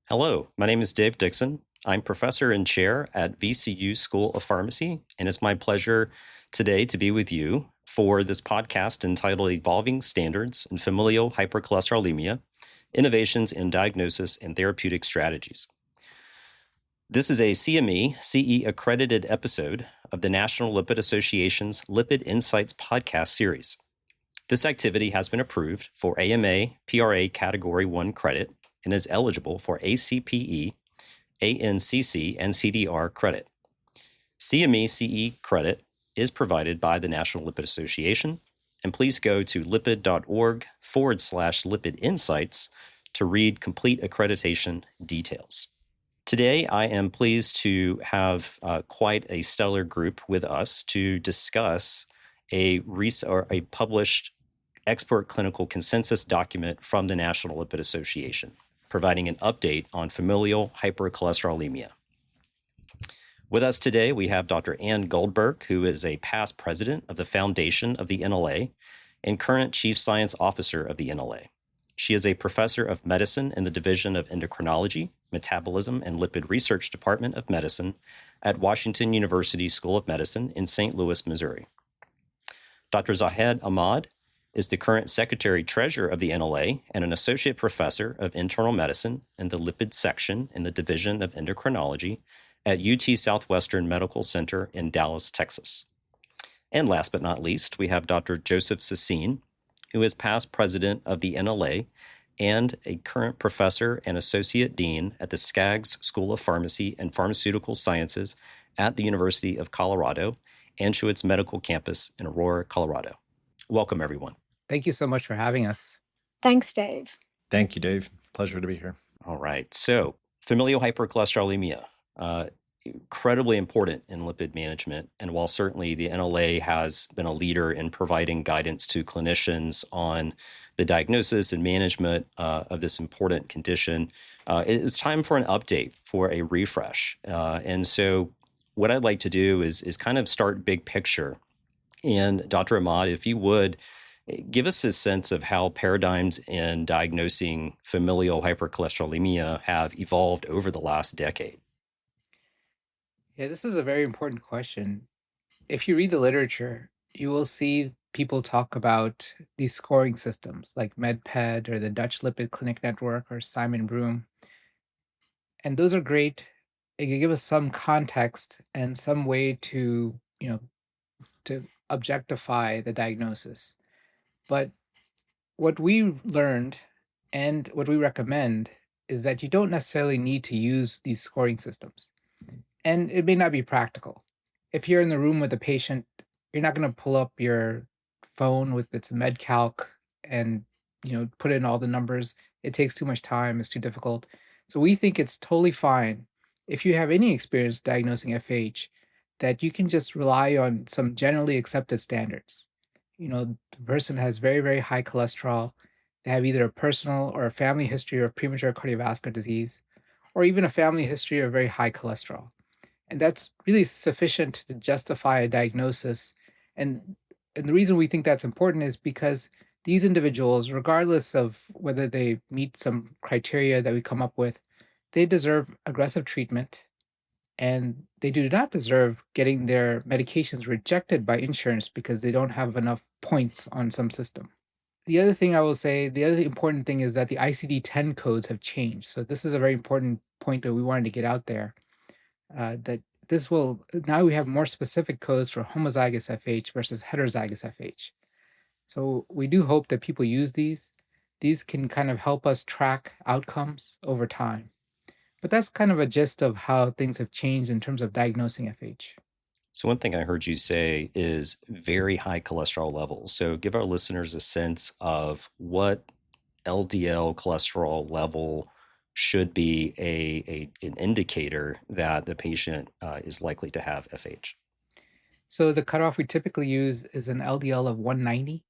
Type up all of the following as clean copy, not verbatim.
Hello, my name is Dave Dixon. I'm professor and chair at VCU School of Pharmacy, and it's my pleasure today to be with you for this podcast entitled Evolving Standards in Familial Hypercholesterolemia, Innovations in Diagnosis and Therapeutic Strategies. This is a CME CE accredited episode of the National Lipid Association's Lipid Insights podcast series. This activity has been approved for AMA PRA Category 1 credit and is eligible for ACPE, ANCC, and CDR credit. CME CE credit is provided by the National Lipid Association, and please go to lipid.org/lipid insights to read complete accreditation details. Today, I am pleased to have quite a stellar group with us to discuss a published expert clinical consensus document from the National Lipid Association, providing an update on familial hypercholesterolemia. With us today, we have Dr. Ann Goldberg, who is a past president of the Foundation of the NLA and current chief science officer of the NLA. She is a professor of medicine in the Division of Endocrinology, Metabolism, and Lipid Research Department of Medicine at Washington University School of Medicine in St. Louis, Missouri. Dr. Zahed Ahmad is the current secretary-treasurer of the NLA and an associate professor of internal medicine in the lipid section in the Division of Endocrinology at UT Southwestern Medical Center in Dallas, Texas. And last but not least, we have Dr. Joseph Sassine, who is past president of the NLA and a current professor and associate dean at the Skaggs School of Pharmacy and Pharmaceutical Sciences at the University of Colorado and to its medical campus in Aurora, Colorado. Welcome, everyone. Thank you so much for having us. Thanks, Dave. Thank you, Dave. Pleasure to be here. All right. So, familial hypercholesterolemia, incredibly important in lipid management. And while certainly the NLA has been a leader in providing guidance to clinicians on the diagnosis and management of this important condition, it is time for an update, for a refresh. And so what I'd like to do is kind of start big picture. And Dr. Ahmad, if you would, give us a sense of how paradigms in diagnosing familial hypercholesterolemia have evolved over the last decade. Yeah, this is a very important question. If you read the literature, you will see people talk about these scoring systems like MedPed or the Dutch Lipid Clinic Network or Simon Broom. And those are great. It can give us some context and some way to objectify the diagnosis. But what we learned and what we recommend is that you don't necessarily need to use these scoring systems. And it may not be practical. If you're in the room with a patient, you're not going to pull up your phone with its MedCalc and put in all the numbers. It takes too much time. It's too difficult. So we think it's totally fine if you have any experience diagnosing FH that you can just rely on some generally accepted standards. The person has very, very high cholesterol. They have either a personal or a family history of premature cardiovascular disease, or even a family history of very high cholesterol. And that's really sufficient to justify a diagnosis. And the reason we think that's important is because these individuals, regardless of whether they meet some criteria that we come up with, they deserve aggressive treatment, and they do not deserve getting their medications rejected by insurance because they don't have enough points on some system. The other thing I will say, the other important thing is that the ICD-10 codes have changed. So this is a very important point that we wanted to get out there. That this will, now we have more specific codes for homozygous FH versus heterozygous FH. So we do hope that people use these. These can kind of help us track outcomes over time. But that's kind of a gist of how things have changed in terms of diagnosing FH. So one thing I heard you say is very high cholesterol levels. So give our listeners a sense of what LDL cholesterol level should be an indicator that the patient is likely to have FH. So the cutoff we typically use is an LDL of 190.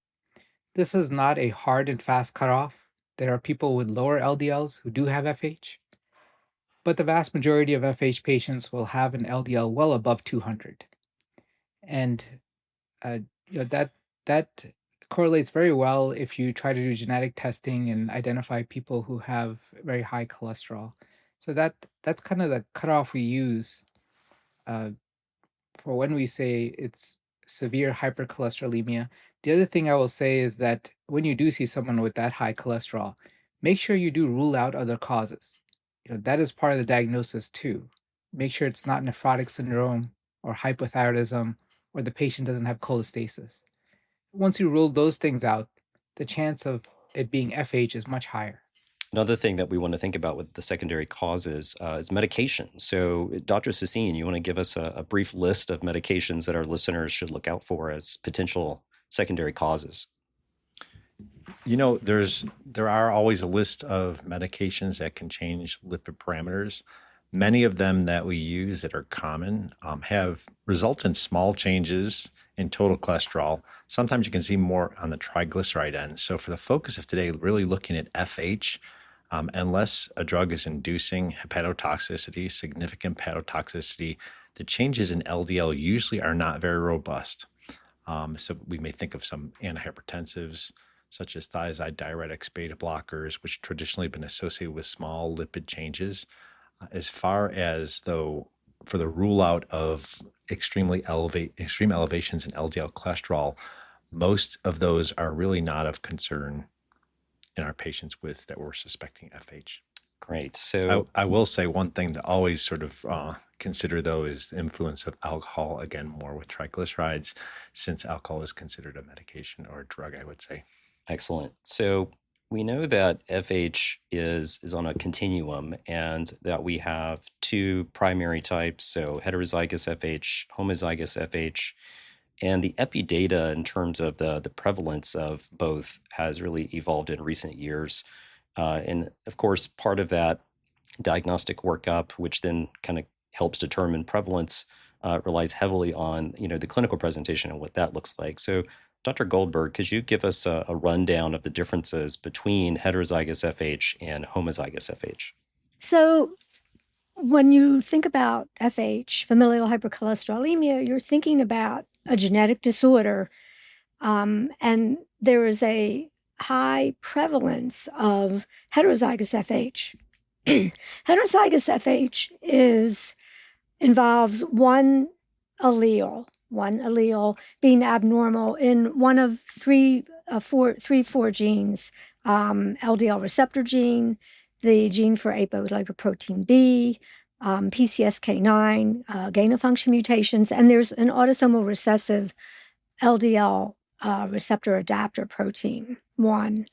This is not a hard and fast cutoff. There are people with lower LDLs who do have FH, but the vast majority of FH patients will have an LDL well above 200. And that correlates very well if you try to do genetic testing and identify people who have very high cholesterol. So that's kind of the cutoff we use uh, for when we say it's severe hypercholesterolemia. The other thing I will say is that when you do see someone with that high cholesterol, make sure you do rule out other causes. That is part of the diagnosis too. Make sure it's not nephrotic syndrome or hypothyroidism or the patient doesn't have cholestasis. Once you rule those things out, the chance of it being FH is much higher. Another thing that we want to think about with the secondary causes is medication. So, Dr. Sassine, you want to give us a brief list of medications that our listeners should look out for as potential secondary causes? There are always a list of medications that can change lipid parameters. Many of them that we use that are common have result in small changes in total cholesterol. Sometimes you can see more on the triglyceride end. So for the focus of today, really looking at FH, unless a drug is inducing hepatotoxicity, significant hepatotoxicity, the changes in LDL usually are not very robust. So we may think of some antihypertensives, such as thiazide diuretics, beta blockers, which traditionally have been associated with small lipid changes. As far as though for the rule out of extreme elevations in LDL cholesterol, most of those are really not of concern in our patients that we're suspecting FH. Great. So I will say one thing to always sort of consider, though, is the influence of alcohol, again, more with triglycerides, since alcohol is considered a medication or a drug, I would say. Excellent. So we know that FH is on a continuum and that we have two primary types, so heterozygous FH, homozygous FH, and the epi data in terms of the prevalence of both has really evolved in recent years. And of course, part of that diagnostic workup, which then kind of helps determine prevalence, relies heavily on the clinical presentation and what that looks like. So, Dr. Goldberg, could you give us a rundown of the differences between heterozygous FH and homozygous FH? So, when you think about FH, familial hypercholesterolemia, you're thinking about a genetic disorder, and there is a high prevalence of heterozygous FH. Heterozygous FH involves one allele being abnormal in one of four genes: LDL receptor gene, the gene for apolipoprotein B, PCSK9, gain of function mutations, and there's an autosomal recessive LDL receptor adapter protein 1.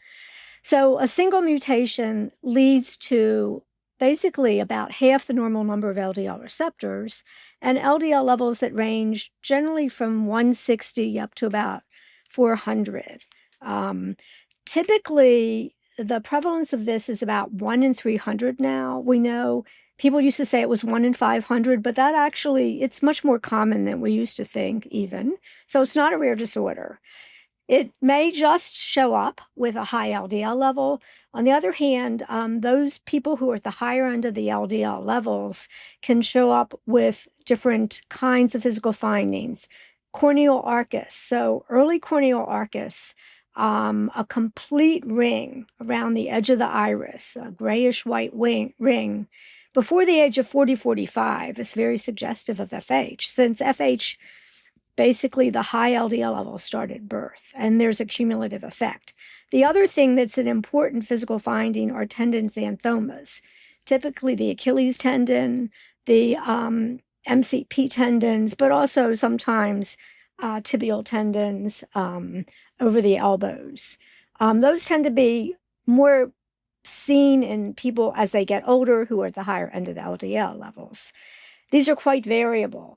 So a single mutation leads to basically about half the normal number of LDL receptors and LDL levels that range generally from 160 up to about 400. Typically, the prevalence of this is about 1 in 300 now. We know people used to say it was 1 in 500, but it's much more common than we used to think even. So it's not a rare disorder. It may just show up with a high LDL level. On the other hand, those people who are at the higher end of the LDL levels can show up with different kinds of physical findings. Corneal arcus. So early corneal arcus, a complete ring around the edge of the iris, a grayish-white ring, before the age of 40-45 is very suggestive of FH, since FH, basically the high LDL levels start at birth, and there's a cumulative effect. The other thing that's an important physical finding are tendon xanthomas, typically the Achilles tendon, the MCP tendons, but also sometimes tibial tendons over the elbows. Those tend to be more seen in people as they get older who are at the higher end of the LDL levels. These are quite variable.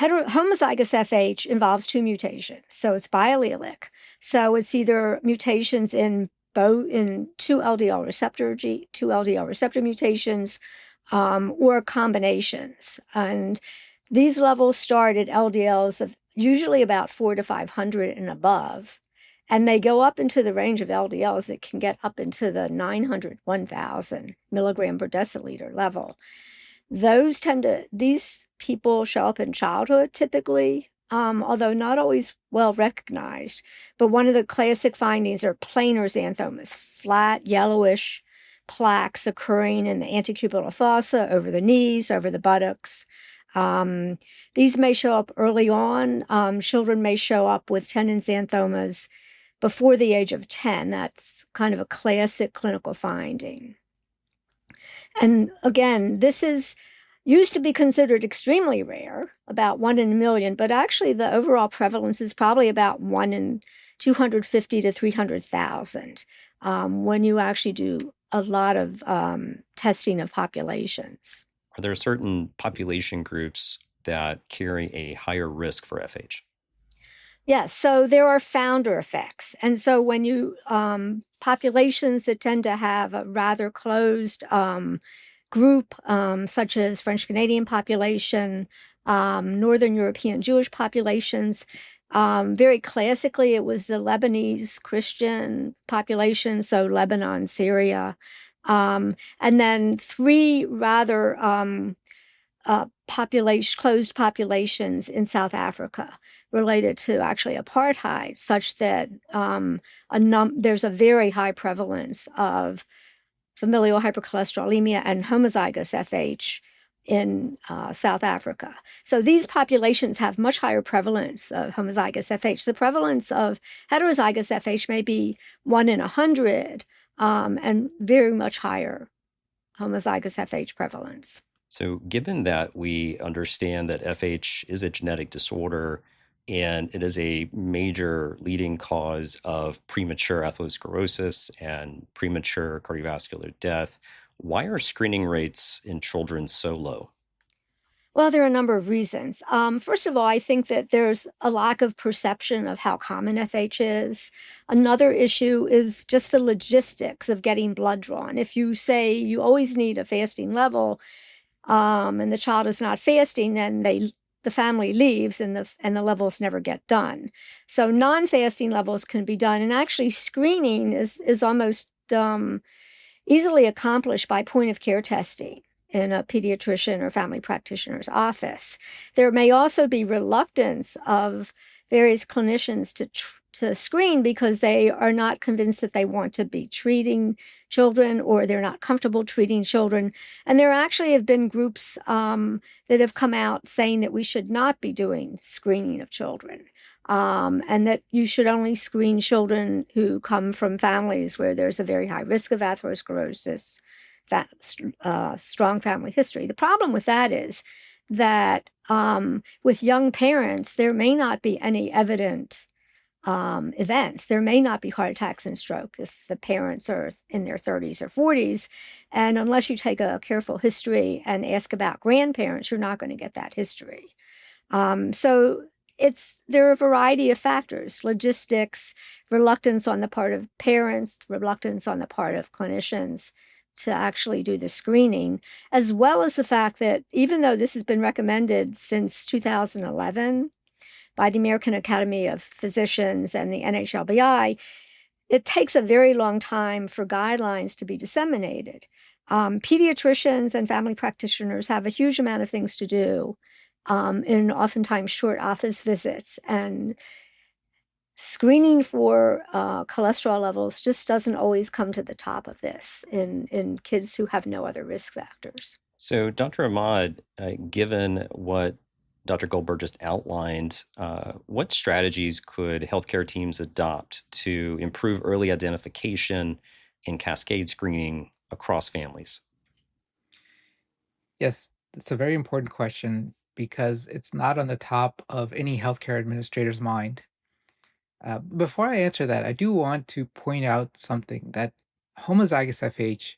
Homozygous FH involves two mutations, so it's biallelic. So it's either mutations in two LDL receptor mutations, or combinations. And these levels start at LDLs of usually about 400 to 500 and above, and they go up into the range of LDLs that can get up into the 900, 1,000 milligram per deciliter level. These people show up in childhood typically, although not always well recognized. But one of the classic findings are planar xanthomas, flat, yellowish, plaques occurring in the antecubital fossa, over the knees, over the buttocks. These may show up early on. Children may show up with tendinxanthomas before the age of 10. That's kind of a classic clinical finding. And again, this is used to be considered extremely rare, about 1 in a million, but actually the overall prevalence is probably about 1 in 250 to 300,000 when you actually do a lot of testing of populations. Are there certain population groups that carry a higher risk for FH? Yes, so there are founder effects. And so when you, populations that tend to have a rather closed group, such as French Canadian population, Northern European Jewish populations, very classically, it was the Lebanese Christian population, so Lebanon, Syria, and then 3 rather closed populations in South Africa related to actually apartheid, such that there's a very high prevalence of familial hypercholesterolemia and homozygous FH in South Africa. So these populations have much higher prevalence of homozygous FH. The prevalence of heterozygous FH may be 1 in 100 and very much higher homozygous FH prevalence. So given that we understand that FH is a genetic disorder and it is a major leading cause of premature atherosclerosis and premature cardiovascular death, why are screening rates in children so low? Well, there are a number of reasons. First of all, I think that there's a lack of perception of how common FH is. Another issue is just the logistics of getting blood drawn. If you say you always need a fasting level, and the child is not fasting, then the family leaves and the levels never get done. So non-fasting levels can be done, and actually screening is almost easily accomplished by point of care testing in a pediatrician or family practitioner's office. There may also be reluctance of various clinicians to screen because they are not convinced that they want to be treating children, or they're not comfortable treating children. And there actually have been groups that have come out saying that we should not be doing screening of children, and that you should only screen children who come from families where there's a very high risk of atherosclerosis, strong family history. The problem with that is that with young parents, there may not be any evident events. There may not be heart attacks and stroke if the parents are in their 30s or 40s. And unless you take a careful history and ask about grandparents, you're not going to get that history. So there are a variety of factors: logistics, reluctance on the part of parents, reluctance on the part of clinicians to actually do the screening, as well as the fact that even though this has been recommended since 2011 by the American Academy of Physicians and the NHLBI, it takes a very long time for guidelines to be disseminated. Pediatricians and family practitioners have a huge amount of things to do in oftentimes short office visits, and screening for cholesterol levels just doesn't always come to the top of this in kids who have no other risk factors. So, Dr. Ahmad, given what Dr. Goldberg just outlined, what strategies could healthcare teams adopt to improve early identification and cascade screening across families? Yes, it's a very important question because it's not on the top of any healthcare administrator's mind. Before I answer that, I do want to point out something, that homozygous FH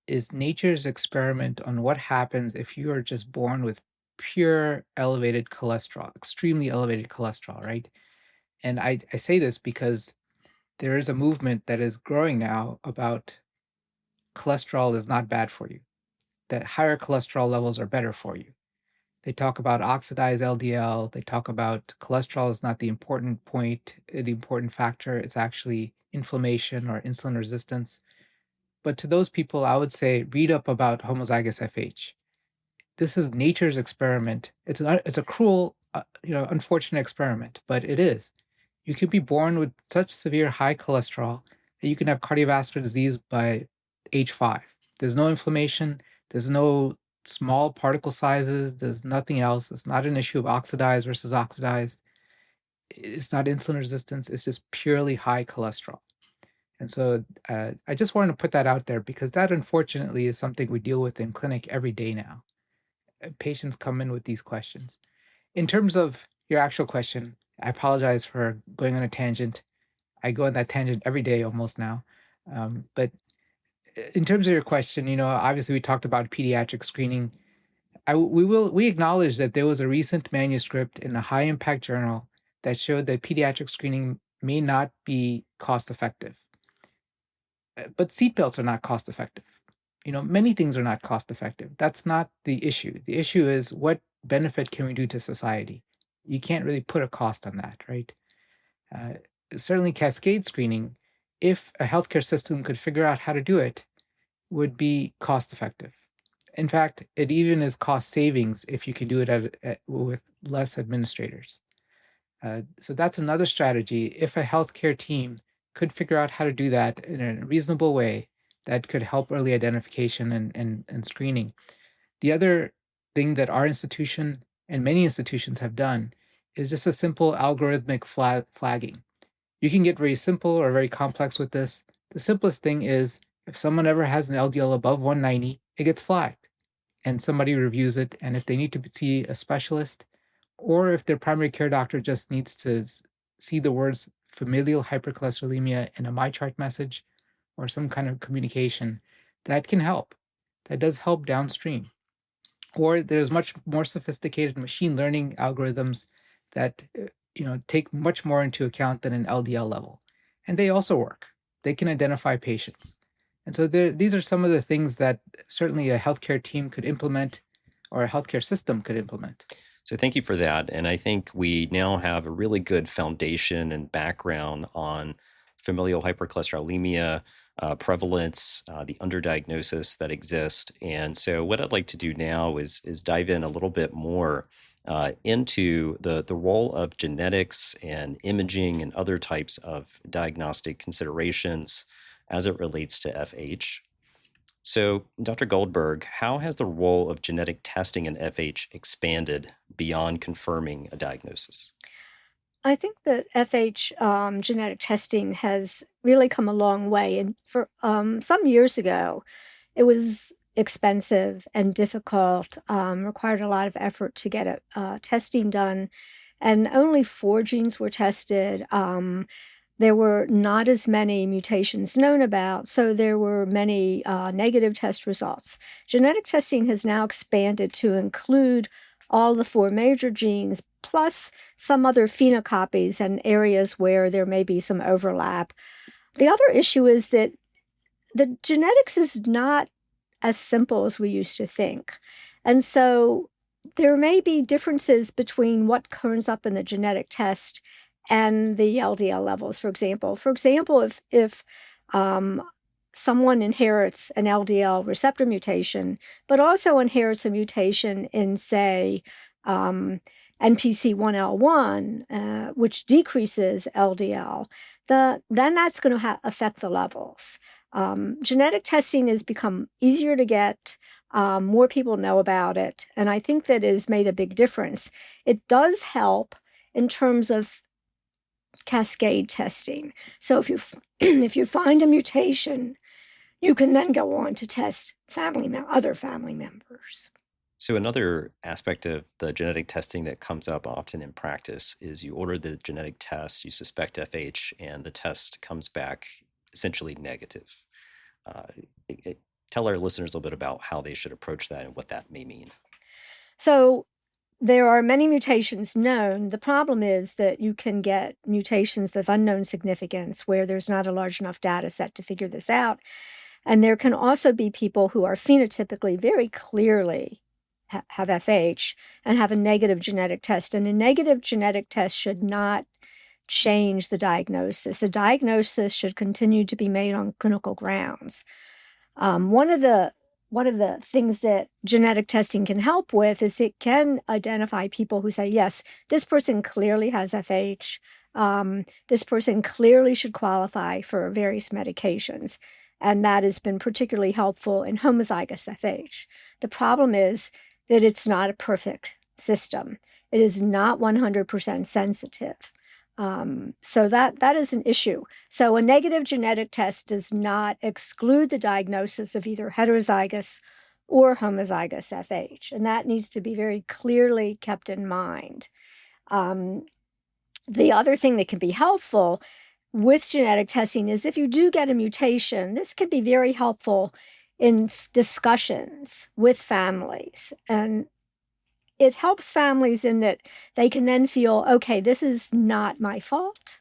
is nature's experiment on what happens if you are just born with pure elevated cholesterol, extremely elevated cholesterol, right? And I say this because there is a movement that is growing now about cholesterol is not bad for you, that higher cholesterol levels are better for you. They talk about oxidized LDL. They talk about cholesterol is not the important point, the important factor. It's actually inflammation or insulin resistance. But to those people, I would say read up about homozygous FH. This is nature's experiment. It's a cruel, unfortunate experiment, but it is. You can be born with such severe high cholesterol that you can have cardiovascular disease by age 5. There's no inflammation. There's no small particle sizes. There's nothing else. It's not an issue of oxidized versus oxidized. It's not insulin resistance. It's just purely high cholesterol. And so I just wanted to put that out there because that unfortunately is something we deal with in clinic every day now. Patients come in with these questions. In terms of your actual question, I apologize for going on a tangent. I go on that tangent every day almost now. But in terms of your question, obviously we talked about pediatric screening. We acknowledge that there was a recent manuscript in a high impact journal that showed that pediatric screening may not be cost effective. But seatbelts are not cost effective. Many things are not cost effective. That's not the issue. The issue is what benefit can we do to society? You can't really put a cost on that, right? Certainly cascade screening, if a healthcare system could figure out how to do it, would be cost effective. In fact, it even is cost savings if you can do it with less administrators. So that's another strategy. If a healthcare team could figure out how to do that in a reasonable way, that could help early identification and screening. The other thing that our institution and many institutions have done is just a simple algorithmic flagging. You can get very simple or very complex with this. The simplest thing is if someone ever has an LDL above 190, it gets flagged and somebody reviews it. And if they need to see a specialist, or if their primary care doctor just needs to see the words familial hypercholesterolemia in a MyChart message or some kind of communication, that can help. That does help downstream. Or there's much more sophisticated machine learning algorithms that take much more into account than an LDL level. And they also work. They can identify patients. And so these are some of the things that certainly a healthcare team could implement or a healthcare system could implement. So thank you for that. And I think we now have a really good foundation and background on familial hypercholesterolemia, prevalence, the underdiagnosis that exists. And so what I'd like to do now is dive in a little bit more into the role of genetics and imaging and other types of diagnostic considerations as it relates to FH. So, Dr. Goldberg, how has the role of genetic testing in FH expanded beyond confirming a diagnosis? I think that FH genetic testing has really come a long way. And for some years ago, it was expensive and difficult, required a lot of effort to get testing done. And only 4 genes were tested. There were not as many mutations known about, so there were many negative test results. Genetic testing has now expanded to include all the 4 major genes, plus some other phenocopies and areas where there may be some overlap. The other issue is that the genetics is not as simple as we used to think. And so there may be differences between what turns up in the genetic test and the LDL levels, for example. For example, if someone inherits an LDL receptor mutation, but also inherits a mutation in, say, NPC1L1, which decreases LDL, then that's going to affect the levels. Genetic testing has become easier to get. More people know about it, and I think that it has made a big difference. It does help in terms of cascade testing. So if you find a mutation, you can then go on to test other family members. So another aspect of the genetic testing that comes up often in practice is you order the genetic test, you suspect FH, and the test comes back essentially negative. Tell our listeners a little bit about how they should approach that and what that may mean. So there are many mutations known. The problem is that you can get mutations of unknown significance where there's not a large enough data set to figure this out. And there can also be people who are phenotypically very clearly have FH and have a negative genetic test. And a negative genetic test should not change the diagnosis. The diagnosis should continue to be made on clinical grounds. One of the things that genetic testing can help with is it can identify people who say, yes, this person clearly has FH. This person clearly should qualify for various medications. And that has been particularly helpful in homozygous FH. The problem is that it's not a perfect system. It is not 100% sensitive. So that is an issue. So a negative genetic test does not exclude the diagnosis of either heterozygous or homozygous FH. And that needs to be very clearly kept in mind. The other thing that can be helpful with genetic testing is if you do get a mutation, this can be very helpful in discussions with families. And it helps families in that they can then feel, okay, this is not my fault.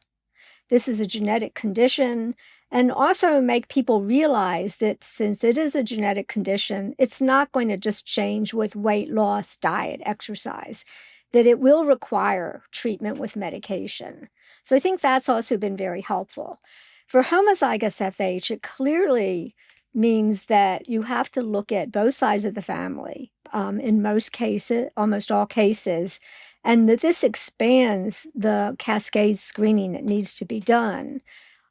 This is a genetic condition. And also make people realize that since it is a genetic condition, it's not going to just change with weight loss, diet, exercise, that it will require treatment with medication. So I think that's also been very helpful. For homozygous FH, it clearly means that you have to look at both sides of the family in most cases, almost all cases, and that this expands the cascade screening that needs to be done.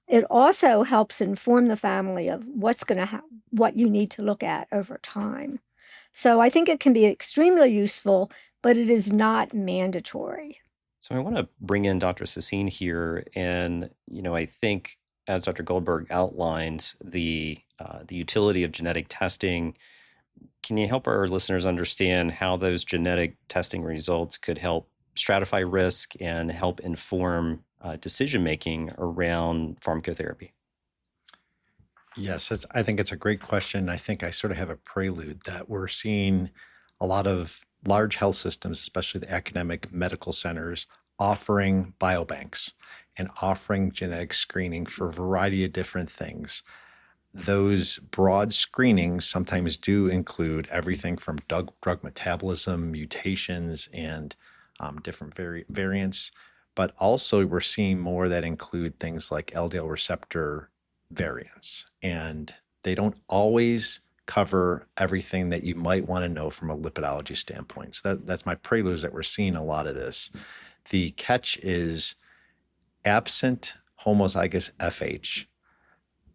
It also helps inform the family of what you need to look at over time. So I think it can be extremely useful, but it is not mandatory. So I want to bring in Dr. Sassine here. And, I think as Dr. Goldberg outlined the utility of genetic testing, can you help our listeners understand how those genetic testing results could help stratify risk and help inform decision-making around pharmacotherapy? Yes, I think it's a great question. I think I sort of have a prelude that we're seeing a lot of large health systems, especially the academic medical centers, offering biobanks and offering genetic screening for a variety of different things. Those broad screenings sometimes do include everything from drug metabolism, mutations, and different variants. But also we're seeing more that include things like LDL receptor variants. And they don't always cover everything that you might want to know from a lipidology standpoint. So that's my prelude, is that we're seeing a lot of this. The catch is absent homozygous FH,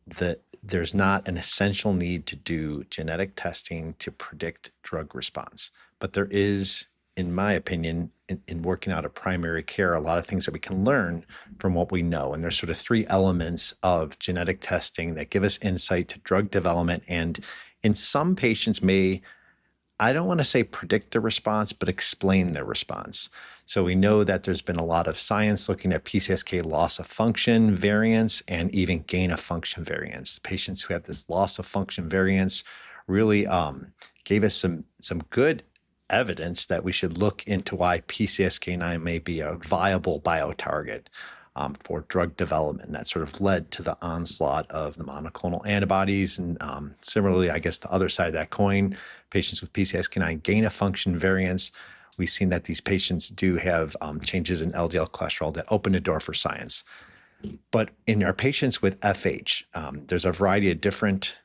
that there's not an essential need to do genetic testing to predict drug response. But there is, in my opinion, in working out of primary care, a lot of things that we can learn from what we know. And there's sort of three elements of genetic testing that give us insight to drug development. And in some patients I don't want to say predict the response, but explain their response. So we know that there's been a lot of science looking at PCSK loss of function variants and even gain of function variants. Patients who have this loss of function variants really gave us some good evidence that we should look into why PCSK9 may be a viable biotarget for drug development. That sort of led to the onslaught of the monoclonal antibodies. And similarly, I guess the other side of that coin, patients with PCSK9 gain of function variants, we've seen that these patients do have changes in LDL-cholesterol that open the door for science. But in our patients with FH, there's a variety of different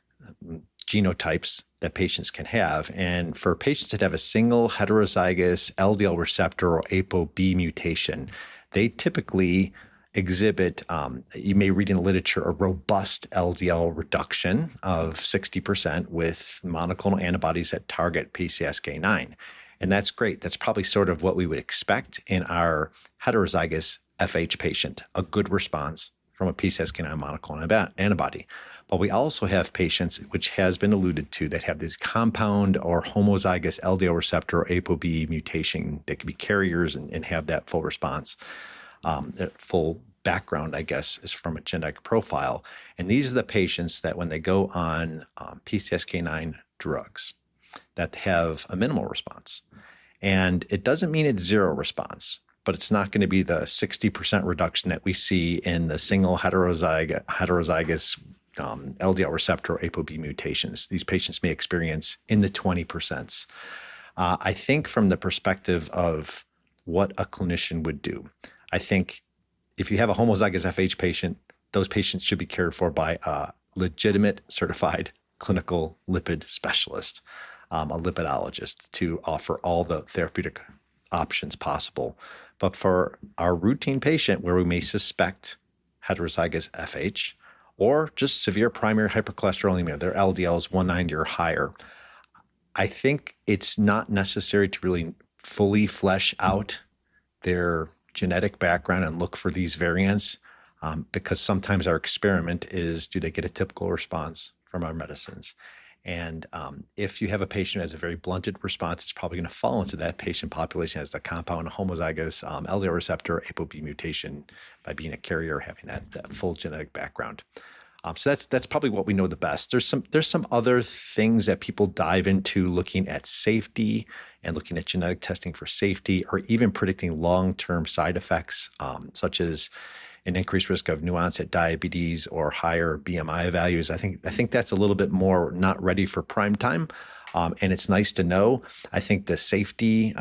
genotypes that patients can have. And for patients that have a single heterozygous LDL receptor or ApoB mutation, they typically exhibit, you may read in the literature, a robust LDL reduction of 60% with monoclonal antibodies that target PCSK9. And that's great. That's probably sort of what we would expect in our heterozygous FH patient, a good response from a PCSK9 monoclonal antibody. But we also have patients, which has been alluded to, that have this compound or homozygous LDL receptor or ApoB mutation that can be carriers and have that full response. That full background, I guess, is from a genetic profile. And these are the patients that when they go on PCSK9 drugs that have a minimal response. And it doesn't mean it's zero response, but it's not going to be the 60% reduction that we see in the single heterozygous LDL receptor or ApoB mutations. These patients may experience in the 20%. I think from the perspective of what a clinician would do, I think if you have a homozygous FH patient, those patients should be cared for by a legitimate certified clinical lipid specialist, a lipidologist, to offer all the therapeutic options possible. But for our routine patient where we may suspect heterozygous FH, or just severe primary hypercholesterolemia. Their LDL is 190 or higher. I think it's not necessary to really fully flesh out their genetic background and look for these variants, because sometimes our experiment is, do they get a typical response from our medicines? And if you have a patient who has a very blunted response, it's probably going to fall into that patient population as the compound homozygous LDL receptor ApoB mutation by being a carrier or having that full genetic background. So that's probably what we know the best. There's some other things that people dive into, looking at safety and looking at genetic testing for safety, or even predicting long-term side effects, such as an increased risk of new onset diabetes or higher BMI values. I think that's a little bit more not ready for prime time. And it's nice to know. I think the safety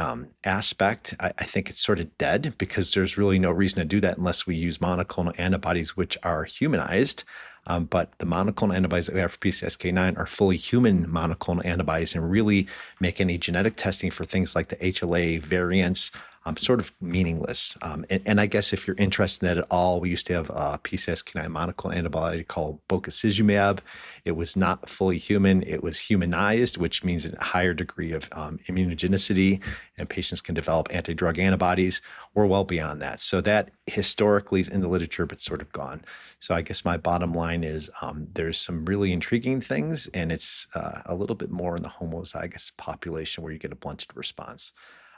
aspect, I think it's sort of dead, because there's really no reason to do that unless we use monoclonal antibodies, which are humanized. But the monoclonal antibodies that we have for PCSK9 are fully human monoclonal antibodies, and really make any genetic testing for things like the HLA variants sort of meaningless. And I guess if you're interested in that at all, we used to have a PCSK9 monoclonal antibody called bocicizumab. It was not fully human. It was humanized, which means a higher degree of immunogenicity, and patients can develop anti-drug antibodies. We're well beyond that. So that historically is in the literature, but sort of gone. So I guess my bottom line is there's some really intriguing things, and it's a little bit more in the homozygous population where you get a blunted response.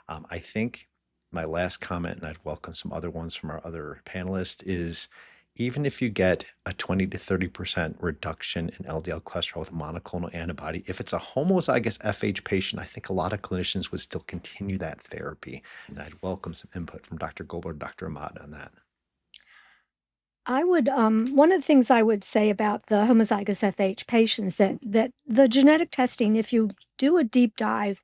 I think my last comment, and I'd welcome some other ones from our other panelists, is even if you get a 20 to 30% reduction in LDL cholesterol with a monoclonal antibody, if it's a homozygous FH patient, I think a lot of clinicians would still continue that therapy. And I'd welcome some input from Dr. Goldberg, Dr. Ahmad on that. I would, one of the things I would say about the homozygous FH patients, that the genetic testing, if you do a deep dive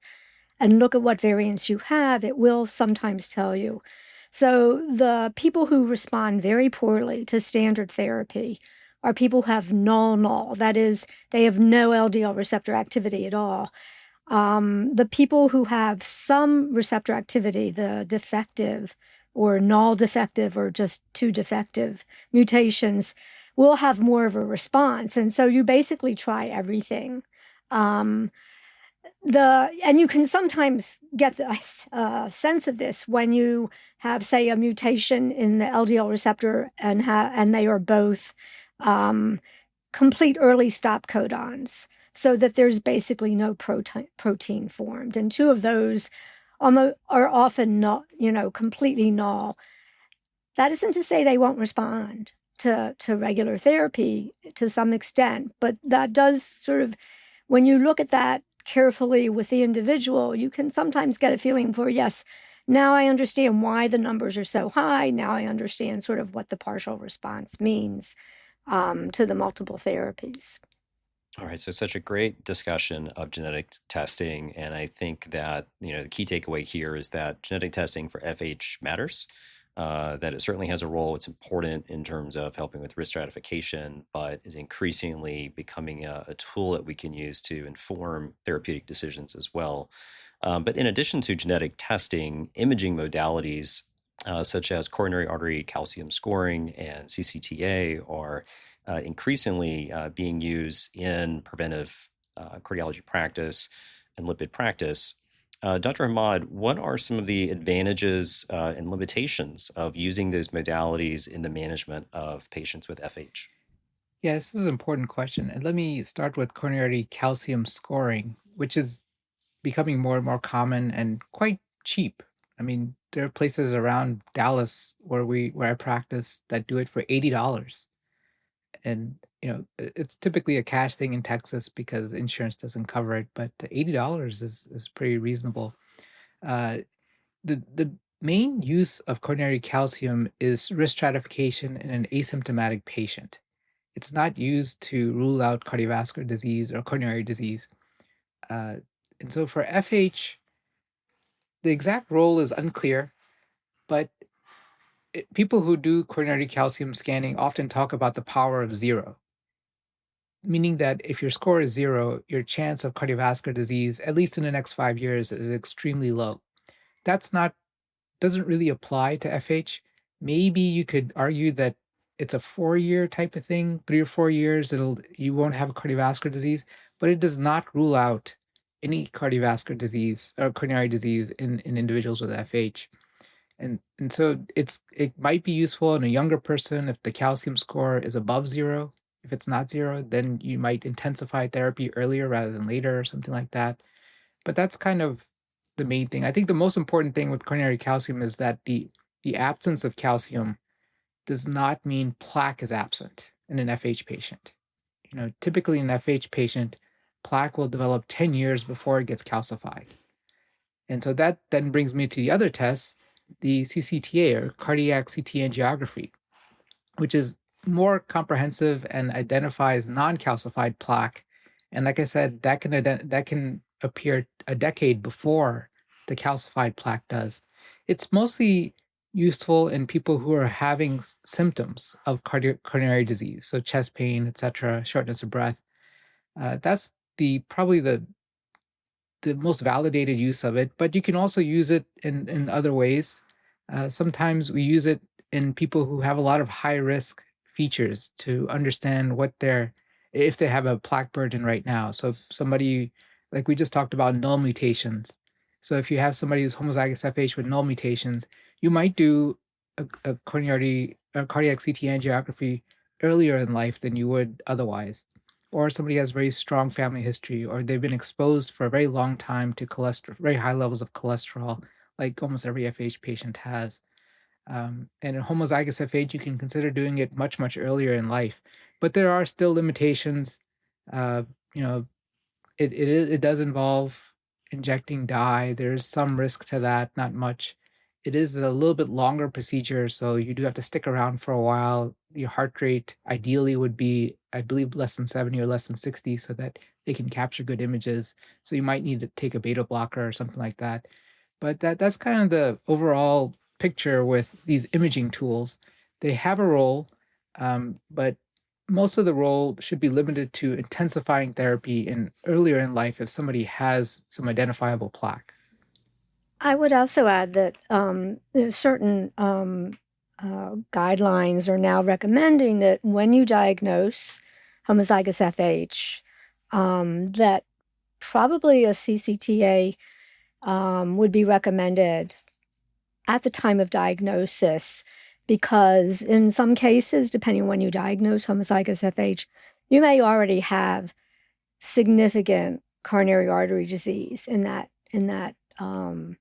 and look at what variants you have, it will sometimes tell you. So the people who respond very poorly to standard therapy are people who have null. That is, they have no LDL receptor activity at all. The people who have some receptor activity, the defective or null defective or just too defective mutations, will have more of a response. And so you basically try everything. And you can sometimes get the sense of this when you have, say, a mutation in the LDL receptor and they are both complete early stop codons, so that there's basically no protein formed. And two of those are often not, completely null. That isn't to say they won't respond to regular therapy to some extent, but that does sort of, when you look at that carefully with the individual, you can sometimes get a feeling for, yes, now I understand why the numbers are so high. Now I understand sort of what the partial response means to the multiple therapies. All right, so such a great discussion of genetic testing, and I think that the key takeaway here is that genetic testing for FH matters. That it certainly has a role. It's important in terms of helping with risk stratification, but is increasingly becoming a tool that we can use to inform therapeutic decisions as well. But in addition to genetic testing, imaging modalities such as coronary artery calcium scoring and CCTA are increasingly being used in preventive cardiology practice and lipid practice. Dr. Ahmad, what are some of the advantages and limitations of using those modalities in the management of patients with FH? Yeah, this is an important question. And let me start with coronary calcium scoring, which is becoming more and more common and quite cheap. I mean, there are places around Dallas where I practice that do it for $80. And it's typically a cash thing in Texas because insurance doesn't cover it, but $80 is pretty reasonable. The main use of coronary calcium is risk stratification in an asymptomatic patient. It's not used to rule out cardiovascular disease or coronary disease. And so for FH, the exact role is unclear, but people who do coronary calcium scanning often talk about the power of zero, meaning that if your score is zero, your chance of cardiovascular disease, at least in the next 5 years, is extremely low. Doesn't really apply to FH. Maybe you could argue that it's a 4-year type of thing, 3 or 4 years, you won't have a cardiovascular disease, but it does not rule out any cardiovascular disease or coronary disease in individuals with FH. And so it might be useful in a younger person if the calcium score is above 0. If it's not 0, then you might intensify therapy earlier rather than later or something like that. But that's kind of the main thing. I think the most important thing with coronary calcium is that the absence of calcium does not mean plaque is absent in an FH patient. Typically in an FH patient, plaque will develop 10 years before it gets calcified. And so that then brings me to the other test, the CCTA, or cardiac CT angiography, which is more comprehensive and identifies non-calcified plaque. And like I said, that can appear a decade before the calcified plaque does. It's mostly useful in people who are having symptoms of coronary disease, so chest pain, etc., shortness of breath. That's probably the most validated use of it, but you can also use it in other ways. Sometimes we use it in people who have a lot of high risk features to understand if they have a plaque burden right now. So somebody, like we just talked about, null mutations. So if you have somebody who's homozygous FH with null mutations, you might do a cardiac CT angiography earlier in life than you would otherwise. Or somebody has very strong family history, or they've been exposed for a very long time to very high levels of cholesterol, like almost every FH patient has. And in homozygous FH, you can consider doing it much, much earlier in life. But there are still limitations. It does involve injecting dye. There's some risk to that, not much. It is a little bit longer procedure, so you do have to stick around for a while. Your heart rate ideally would be, I believe, less than 70 or less than 60 so that they can capture good images. So you might need to take a beta blocker or something like that. But that's kind of the overall picture with these imaging tools. They have a role, but most of the role should be limited to intensifying therapy earlier in life if somebody has some identifiable plaque. I would also add that certain guidelines are now recommending that when you diagnose homozygous FH, that probably a CCTA would be recommended at the time of diagnosis, because in some cases, depending on when you diagnose homozygous FH, you may already have significant coronary artery disease in that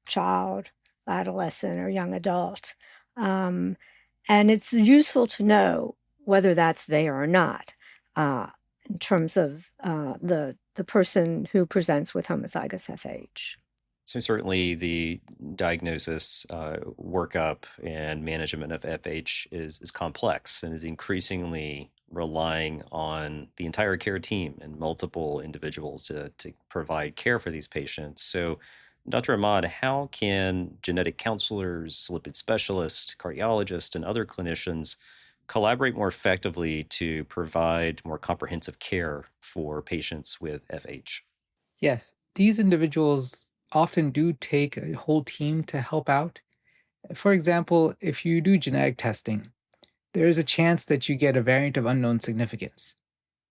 child, adolescent, or young adult. And it's useful to know whether that's there or not in terms of the person who presents with homozygous FH. So certainly the diagnosis, workup, and management of FH is complex and is increasingly relying on the entire care team and multiple individuals to provide care for these patients. So Dr. Ahmad, how can genetic counselors, lipid specialists, cardiologists, and other clinicians collaborate more effectively to provide more comprehensive care for patients with FH? Yes, these individuals often do take a whole team to help out. For example, if you do genetic testing, there is a chance that you get a variant of unknown significance.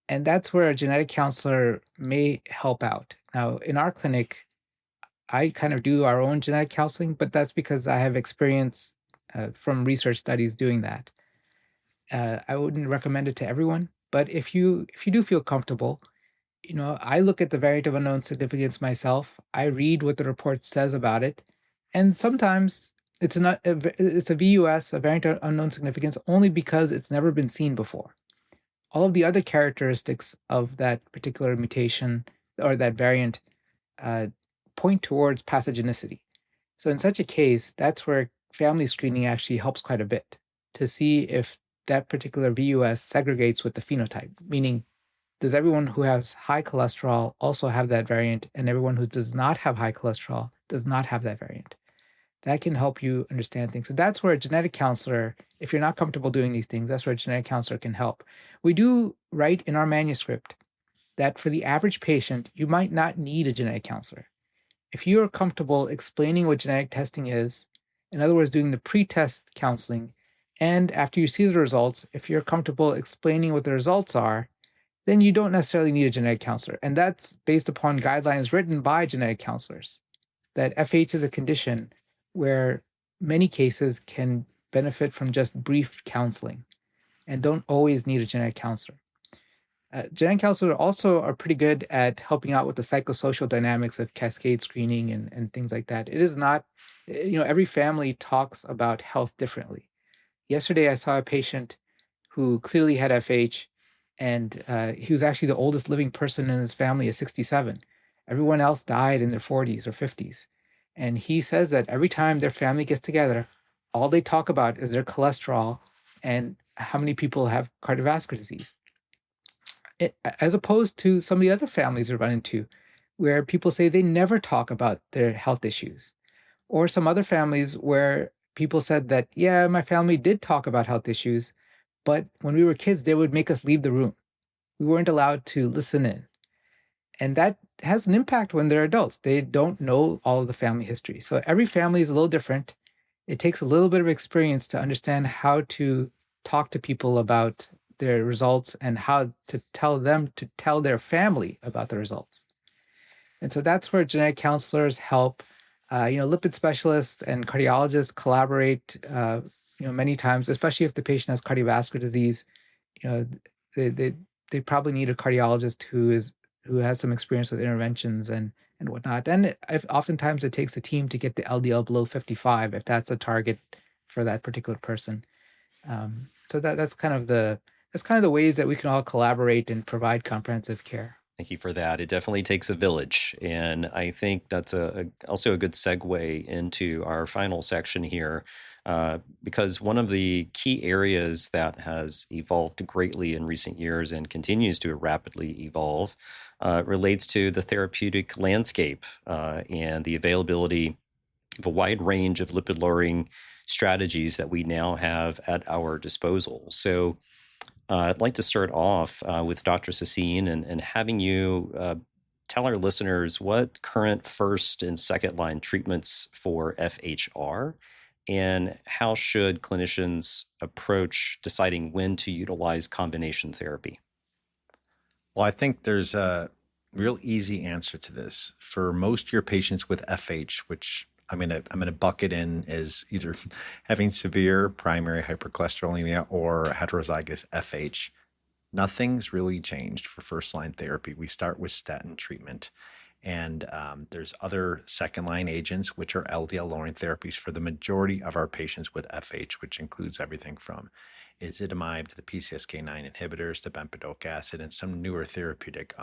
And that's where a genetic counselor may help out. Now, in our clinic, I kind of do our own genetic counseling, but that's because I have experience from research studies doing that. I wouldn't recommend it to everyone, but if you do feel comfortable, I look at the variant of unknown significance myself. I read what the report says about it, and sometimes it's a VUS, a variant of unknown significance, only because it's never been seen before. All of the other characteristics of that particular mutation or that variant point towards pathogenicity. So in such a case, that's where family screening actually helps quite a bit to see if that particular VUS segregates with the phenotype, meaning does everyone who has high cholesterol also have that variant, and everyone who does not have high cholesterol does not have that variant? That can help you understand things. So that's where a genetic counselor, if you're not comfortable doing these things, that's where a genetic counselor can help. We do write in our manuscript that for the average patient, you might not need a genetic counselor. If you are comfortable explaining what genetic testing is, in other words, doing the pre-test counseling, And after you see the results, if you're comfortable explaining what the results are, then you don't necessarily need a genetic counselor. And that's based upon guidelines written by genetic counselors, that FH is a condition where many cases can benefit from just brief counseling and don't always need a genetic counselor. Genetic counselors also are pretty good at helping out with the psychosocial dynamics of cascade screening and things like that. It is not, every family talks about health differently. Yesterday, I saw a patient who clearly had FH, and he was actually the oldest living person in his family at 67. Everyone else died in their 40s or 50s. And he says that every time their family gets together, all they talk about is their cholesterol and how many people have cardiovascular disease. As opposed to some of the other families we run into, where people say they never talk about their health issues. Or some other families where people said that, yeah, my family did talk about health issues, but when we were kids, they would make us leave the room. We weren't allowed to listen in. And that has an impact when they're adults. They don't know all of the family history. So every family is a little different. It takes a little bit of experience to understand how to talk to people about their results and how to tell them to tell their family about the results. And so that's where genetic counselors help. Lipid specialists and cardiologists collaborate, many times, especially if the patient has cardiovascular disease. They probably need a cardiologist who has some experience with interventions and whatnot. And oftentimes it takes a team to get the LDL below 55 if that's a target for that particular person. So that's kind of the ways that we can all collaborate and provide comprehensive care. Thank you for that. It definitely takes a village. And I think that's also a good segue into our final section here, because one of the key areas that has evolved greatly in recent years and continues to rapidly evolve relates to the therapeutic landscape and the availability of a wide range of lipid-lowering strategies that we now have at our disposal. So I'd like to start off with Dr. Sassine and having you tell our listeners what current first and second line treatments for FH are, and how should clinicians approach deciding when to utilize combination therapy? Well, I think there's a real easy answer to this. For most of your patients with FH, which I'm gonna bucket in as either having severe primary hypercholesterolemia or heterozygous FH. Nothing's really changed for first line therapy. We start with statin treatment, and there's other second line agents, which are LDL-lowering therapies for the majority of our patients with FH, which includes everything from ezetimibe to the PCSK9 inhibitors to bempedoic acid and some newer therapeutic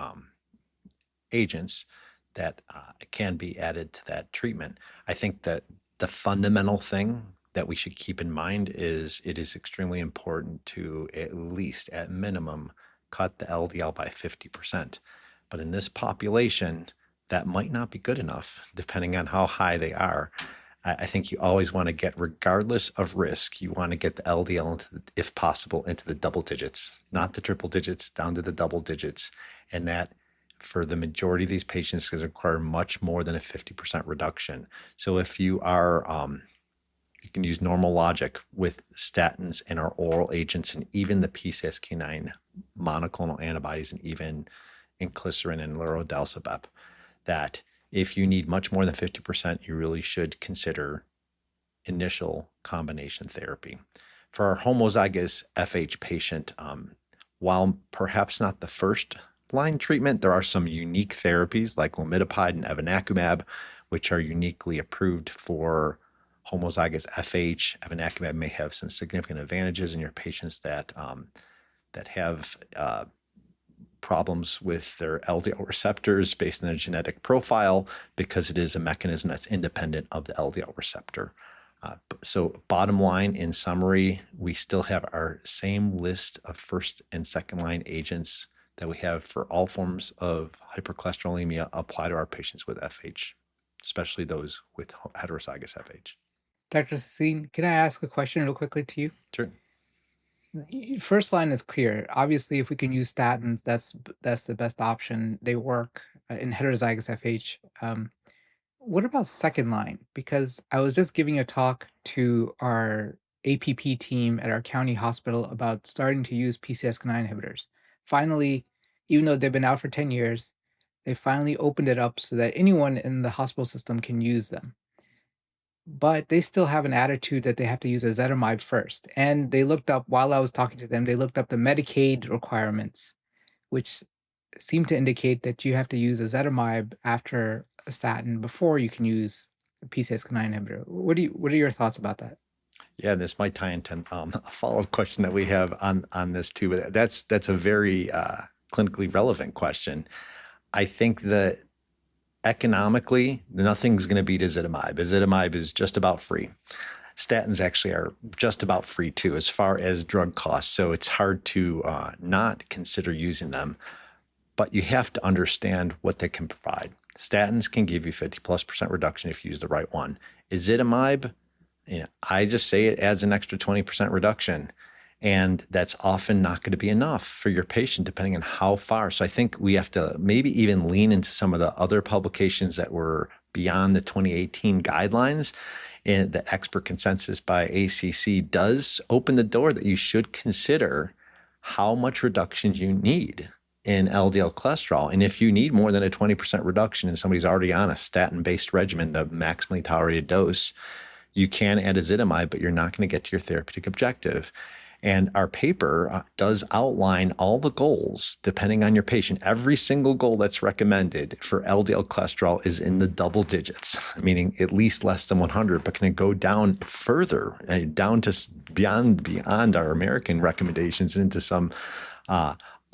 agents that can be added to that treatment. I think that the fundamental thing that we should keep in mind is it is extremely important to at least, at minimum, cut the LDL by 50%. But in this population, that might not be good enough, depending on how high they are. I think you always want to get, regardless of risk, you want to get the LDL, if possible, into the double digits, not the triple digits, down to the double digits. And that, for the majority of these patients, can require much more than a 50% reduction. So if you are, you can use normal logic with statins and our oral agents and even the PCSK9 monoclonal antibodies and even inclisiran and lorladelcibep, that if you need much more than 50%, you really should consider initial combination therapy. For our homozygous FH patient, while perhaps not the first line treatment, there are some unique therapies like lamidipide and evinacumab, which are uniquely approved for homozygous FH. Evinacumab may have some significant advantages in your patients that have problems with their LDL receptors based on their genetic profile, because it is a mechanism that's independent of the LDL receptor. So bottom line, in summary, we still have our same list of first and second line agents that we have for all forms of hypercholesterolemia apply to our patients with FH, especially those with heterozygous FH. Dr. Sassine, can I ask a question real quickly to you? Sure. First line is clear. Obviously, if we can use statins, that's the best option. They work in heterozygous FH. What about second line? Because I was just giving a talk to our APP team at our county hospital about starting to use PCSK9 inhibitors. Finally, even though they've been out for 10 years, they finally opened it up so that anyone in the hospital system can use them. But they still have an attitude that they have to use ezetimibe first. And they looked up, while I was talking to them, they looked up the Medicaid requirements, which seem to indicate that you have to use ezetimibe after a statin before you can use a PCSK9 inhibitor. What are your thoughts about that? Yeah, this might tie into a follow-up question that we have on this too. But that's a very clinically relevant question. I think that economically, nothing's going to beat ezetimibe. Ezetimibe is just about free. Statins actually are just about free too, as far as drug costs. So it's hard to not consider using them. But you have to understand what they can provide. Statins can give you 50+% reduction if you use the right one. Ezetimibe, I just say it adds an extra 20% reduction. And that's often not going to be enough for your patient, depending on how far. So I think we have to maybe even lean into some of the other publications that were beyond the 2018 guidelines. And the expert consensus by ACC does open the door that you should consider how much reduction you need in LDL cholesterol. And if you need more than a 20% reduction and somebody's already on a statin-based regimen, the maximally tolerated dose, you can add ezetimibe, but you're not going to get to your therapeutic objective. And our paper does outline all the goals depending on your patient. Every single goal that's recommended for LDL cholesterol is in the double digits, meaning at least less than 100, but can it go down further, down to beyond our American recommendations into some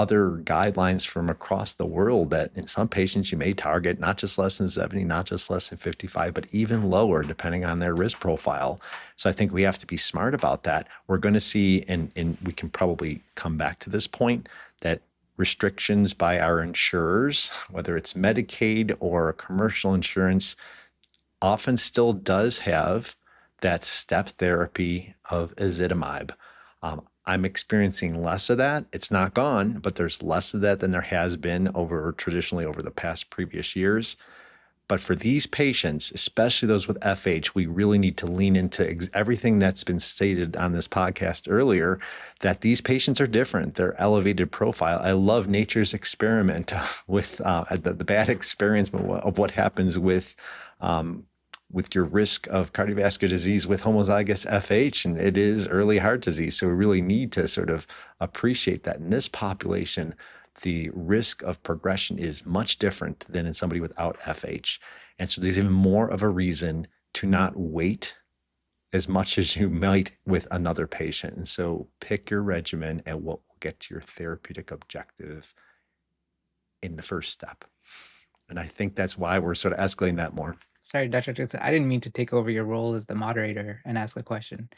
other guidelines from across the world that in some patients you may target not just less than 70, not just less than 55, but even lower depending on their risk profile. So I think we have to be smart about that. We're going to see, and we can probably come back to this point, that restrictions by our insurers, whether it's Medicaid or commercial insurance, often still does have that step therapy of ezetimibe. I'm experiencing less of that. It's not gone, but there's less of that than there has been traditionally over the past previous years. But for these patients, especially those with FH, we really need to lean into everything that's been stated on this podcast earlier, that these patients are different. They're elevated profile. I love nature's experiment with the bad experience of what happens with your risk of cardiovascular disease with homozygous FH, and it is early heart disease. So we really need to sort of appreciate that in this population, the risk of progression is much different than in somebody without FH. And so there's even more of a reason to not wait as much as you might with another patient. And so pick your regimen and what will get to your therapeutic objective in the first step. And I think that's why we're sort of escalating that more. Sorry, Dr. Dixon, I didn't mean to take over your role as the moderator and ask a question.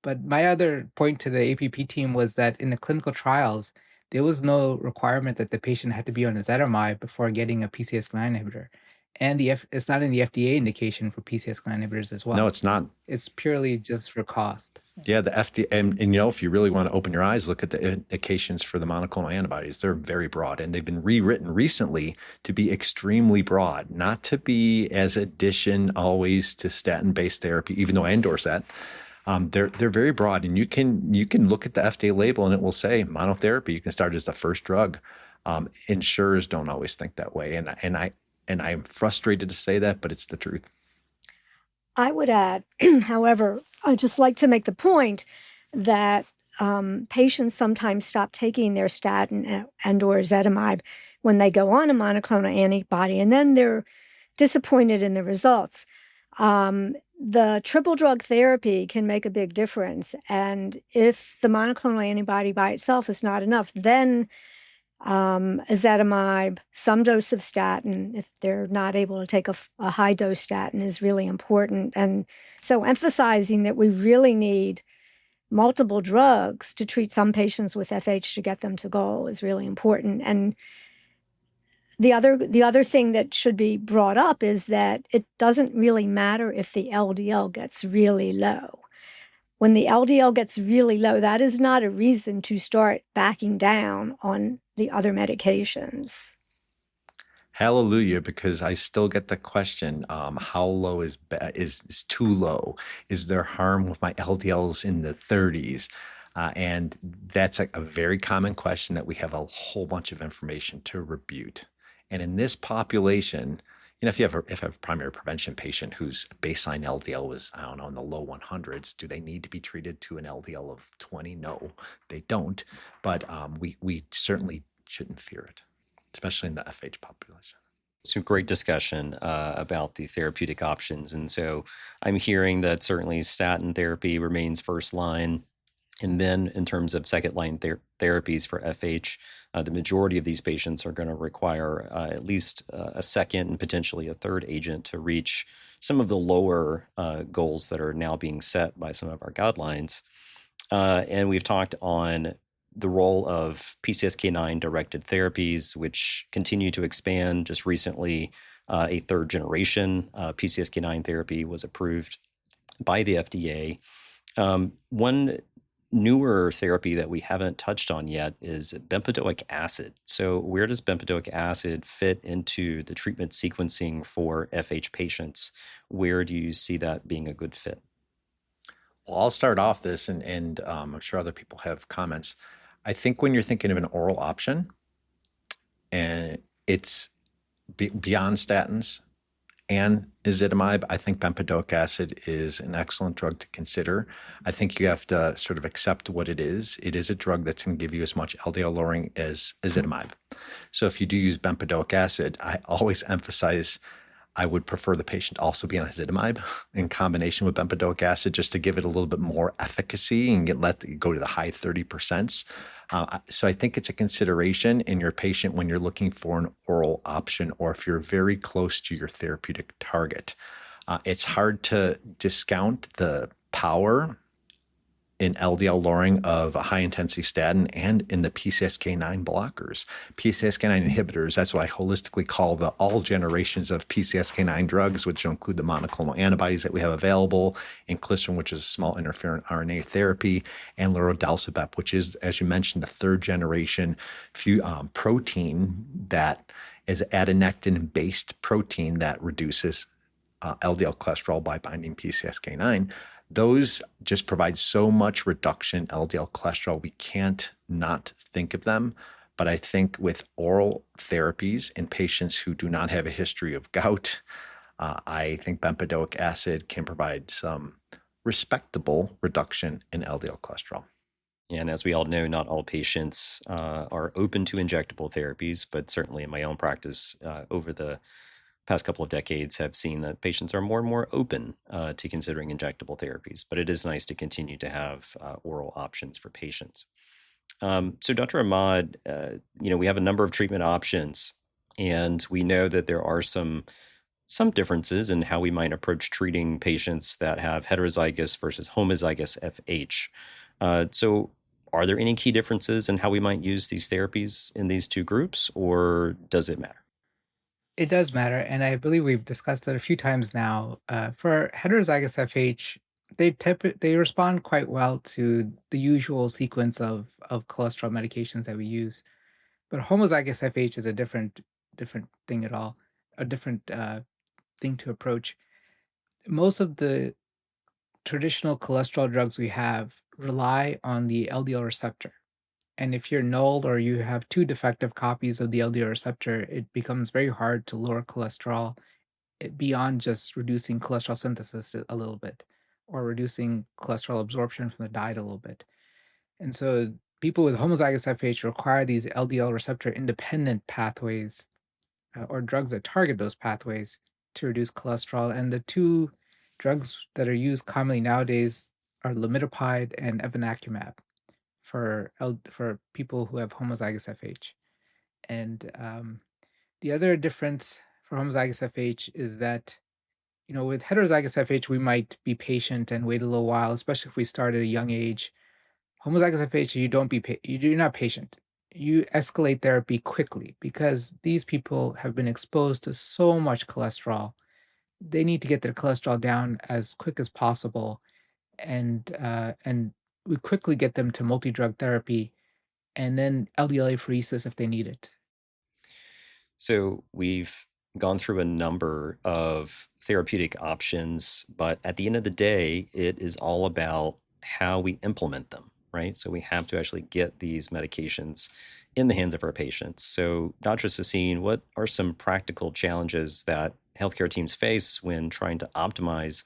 But my other point to the APP team was that in the clinical trials, there was no requirement that the patient had to be on ezetimibe before getting a PCSK9 inhibitor. And it's not in the FDA indication for PCSK9 inhibitors as well. No, it's not. It's purely just for cost. Yeah, the FDA, and if you really want to open your eyes, look at the indications for the monoclonal antibodies. They're very broad, and they've been rewritten recently to be extremely broad, not to be as addition always to statin-based therapy, even though I endorse that. They're very broad, and you can look at the FDA label, and it will say monotherapy. You can start as the first drug. Insurers don't always think that way, and I'm frustrated to say that, but it's the truth. I would add, however, I'd just like to make the point that patients sometimes stop taking their statin and or ezetimibe when they go on a monoclonal antibody, and then they're disappointed in the results. The triple drug therapy can make a big difference. And if the monoclonal antibody by itself is not enough, then ezetimibe, some dose of statin, if they're not able to take a high dose statin, is really important. And so emphasizing that we really need multiple drugs to treat some patients with FH to get them to goal is really important. And the other thing that should be brought up is that it doesn't really matter if the LDL gets really low. When the LDL gets really low, that is not a reason to start backing down on the other medications. Hallelujah, because I still get the question, how low is too low? Is there harm with my LDLs in the 30s? And that's a very common question that we have a whole bunch of information to rebut. And in this population, if you have a primary prevention patient whose baseline LDL was, I don't know, in the low 100s, do they need to be treated to an LDL of 20? No, they don't. But we certainly shouldn't fear it, especially in the FH population. So great discussion about the therapeutic options. And so I'm hearing that certainly statin therapy remains first line. And then in terms of second line therapies for FH, the majority of these patients are going to require at least a second and potentially a third agent to reach some of the lower goals that are now being set by some of our guidelines. And we've talked on the role of PCSK9 directed therapies, which continue to expand. Just recently, a third generation PCSK9 therapy was approved by the FDA. One newer therapy that we haven't touched on yet is bempedoic acid. So where does bempedoic acid fit into the treatment sequencing for FH patients? Where do you see that being a good fit? Well, I'll start off this, and I'm sure other people have comments. I think when you're thinking of an oral option, and it's beyond statins and ezetimibe, I think bempedoic acid is an excellent drug to consider. I think you have to sort of accept what it is. It is a drug that's going to give you as much LDL lowering as ezetimibe. So if you do use bempedoic acid, I always emphasize I would prefer the patient also be on ezetimibe in combination with bempedoic acid, just to give it a little bit more efficacy and let it go to the high 30%. So I think it's a consideration in your patient when you're looking for an oral option, or if you're very close to your therapeutic target. It's hard to discount the power in LDL lowering of a high-intensity statin and in the PCSK9 blockers. PCSK9 inhibitors, that's what I holistically call the all generations of PCSK9 drugs, which include the monoclonal antibodies that we have available, inclisiran, which is a small interferon RNA therapy, and lorudalsibep, which is, as you mentioned, the third generation protein that is adenectin-based protein that reduces LDL cholesterol by binding PCSK9. Those just provide so much reduction in LDL cholesterol, we can't not think of them. But I think with oral therapies in patients who do not have a history of gout, I think bempedoic acid can provide some respectable reduction in LDL cholesterol. And as we all know, not all patients are open to injectable therapies, but certainly in my own practice over the past couple of decades have seen that patients are more and more open to considering injectable therapies, but it is nice to continue to have oral options for patients. So Dr. Ahmad, we have a number of treatment options, and we know that there are some differences in how we might approach treating patients that have heterozygous versus homozygous FH. So are there any key differences in how we might use these therapies in these two groups, or does it matter? It does matter, and I believe we've discussed it a few times now. For heterozygous FH, they respond quite well to the usual sequence of cholesterol medications that we use. But homozygous FH is a different thing at all, a different thing to approach. Most of the traditional cholesterol drugs we have rely on the LDL receptor. And if you're null or you have two defective copies of the LDL receptor, it becomes very hard to lower cholesterol beyond just reducing cholesterol synthesis a little bit or reducing cholesterol absorption from the diet a little bit. And so people with homozygous FH require these LDL receptor independent pathways or drugs that target those pathways to reduce cholesterol. And the two drugs that are used commonly nowadays are lamidopide and evinacumab for people who have homozygous FH. And the other difference for homozygous FH is that, with heterozygous FH, we might be patient and wait a little while, especially if we start at a young age. Homozygous FH, you're not patient. You escalate therapy quickly because these people have been exposed to so much cholesterol. They need to get their cholesterol down as quick as possible, and we quickly get them to multi-drug therapy and then LDL apheresis if they need it. So we've gone through a number of therapeutic options, but at the end of the day, it is all about how we implement them, right? So we have to actually get these medications in the hands of our patients. So, Dr. Sassine, what are some practical challenges that healthcare teams face when trying to optimize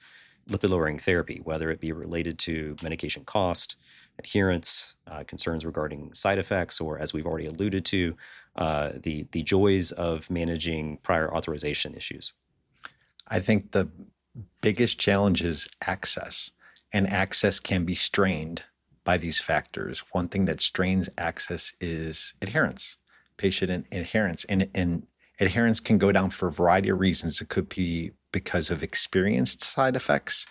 lipid-lowering therapy, whether it be related to medication cost, adherence, concerns regarding side effects, or as we've already alluded to, the joys of managing prior authorization issues? I think the biggest challenge is access, and access can be strained by these factors. One thing that strains access is adherence, patient adherence. And adherence can go down for a variety of reasons. It could be because of experienced side effects,